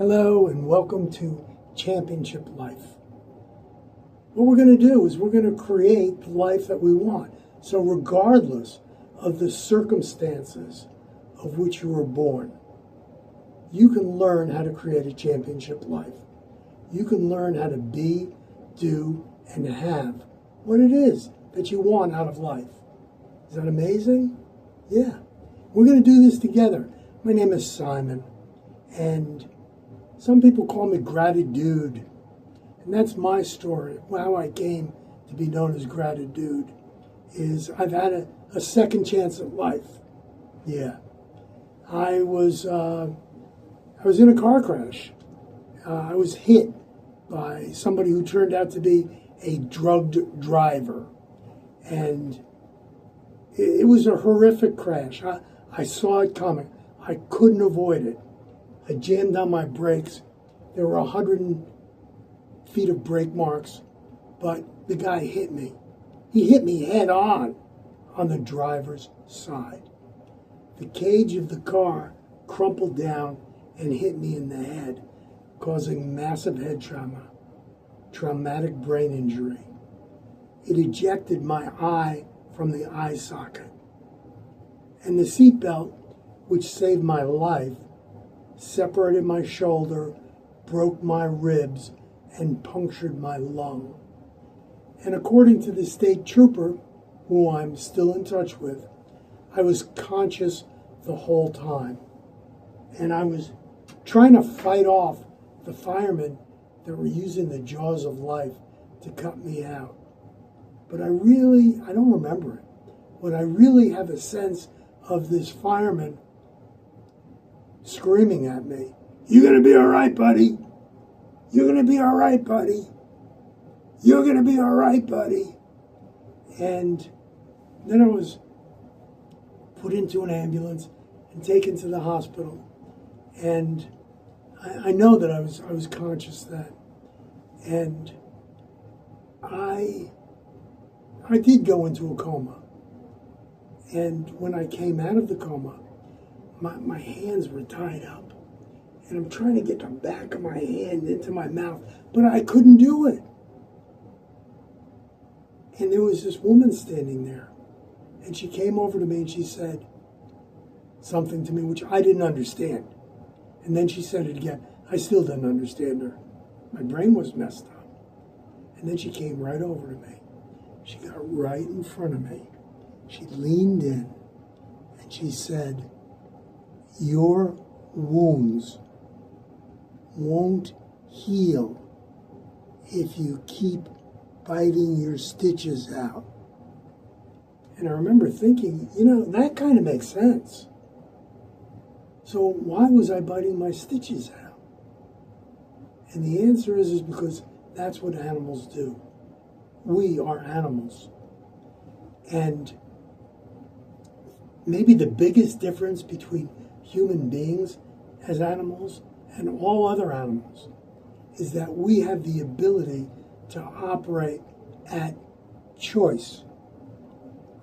Hello and welcome to Championship Life. What we're going to do is we're going to create the life that we want. So regardless of the circumstances of which you were born, you can learn how to create a championship life. You can learn how to be, do, and have what it is that you want out of life. Is that amazing? Yeah. We're going to do this together. My name is Simon, and some people call me Gratitude, and that's my story. How I came to be known as Gratitude is I've had a second chance at life. Yeah, I was in a car crash. I was hit by somebody who turned out to be a drugged driver, and it was a horrific crash. I saw it coming. I couldn't avoid it. I jammed on my brakes. There were 100 feet of brake marks, but the guy hit me. He hit me head on the driver's side. The cage of the car crumpled down and hit me in the head, causing massive head trauma, traumatic brain injury. It ejected my eye from the eye socket. And the seatbelt, which saved my life, separated my shoulder, broke my ribs, and punctured my lung. And according to the state trooper, who I'm still in touch with, I was conscious the whole time. And I was trying to fight off the firemen that were using the jaws of life to cut me out. But I don't remember it. But I really have a sense of this fireman screaming at me, "You're going to be all right, buddy. You're going to be all right, buddy. You're going to be all right, buddy." And then I was put into an ambulance and taken to the hospital. And I know that I was conscious then. And I did go into a coma. And when I came out of the coma, my hands were tied up. And I'm trying to get the back of my hand into my mouth, but I couldn't do it. And there was this woman standing there. And she came over to me and she said something to me which I didn't understand. And then she said it again. I still didn't understand her. My brain was messed up. And then she came right over to me. She got right in front of me. She leaned in and she said, "Your wounds won't heal if you keep biting your stitches out." And I remember thinking, that kind of makes sense. So why was I biting my stitches out? And the answer is because that's what animals do. We are animals. And maybe the biggest difference between human beings as animals and all other animals is that we have the ability to operate at choice.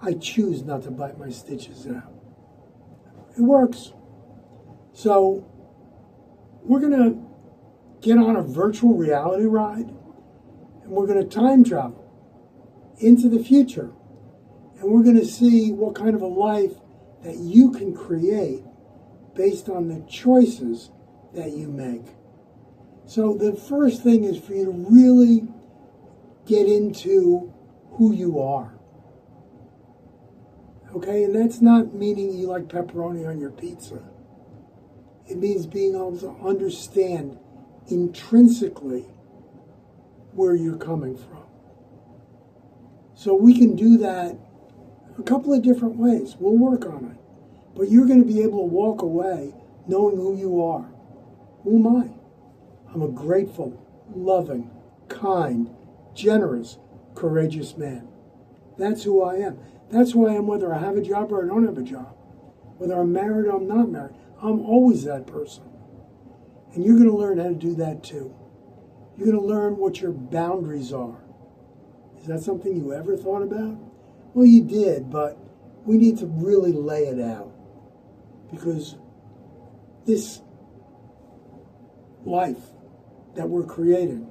I choose not to bite my stitches out. It works. So we're going to get on a virtual reality ride, and we're going to time travel into the future. And we're going to see what kind of a life that you can create based on the choices that you make. So the first thing is for you to really get into who you are. Okay, and that's not meaning you like pepperoni on your pizza. It means being able to understand intrinsically where you're coming from. So we can do that a couple of different ways. We'll work on it. But you're going to be able to walk away knowing who you are. Who am I? I'm a grateful, loving, kind, generous, courageous man. That's who I am. That's who I am whether I have a job or I don't have a job. Whether I'm married or I'm not married. I'm always that person. And you're going to learn how to do that too. You're going to learn what your boundaries are. Is that something you ever thought about? Well, you did, but we need to really lay it out. Because this life that we're creating.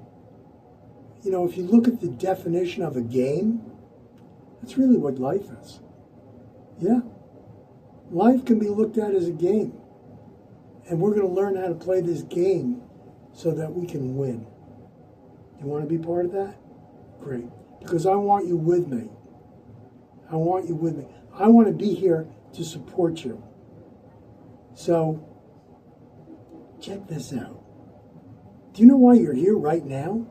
You know, if you look at the definition of a game, that's really what life is. Yeah. Life can be looked at as a game. And we're going to learn how to play this game so that we can win. You want to be part of that? Great. Because I want you with me. I want you with me. I want to be here to support you. So, check this out. Do you know why you're here right now?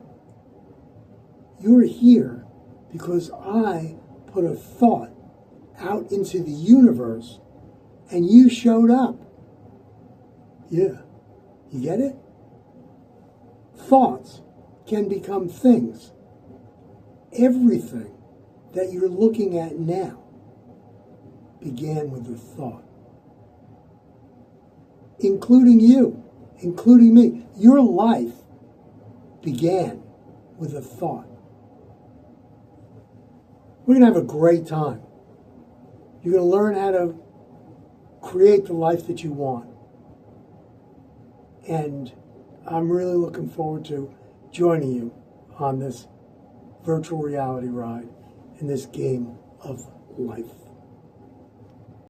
You're here because I put a thought out into the universe and you showed up. Yeah. You get it? Thoughts can become things. Everything that you're looking at now began with a thought. Including you, including me. Your life began with a thought. We're going to have a great time. You're going to learn how to create the life that you want. And I'm really looking forward to joining you on this virtual reality ride in this game of life.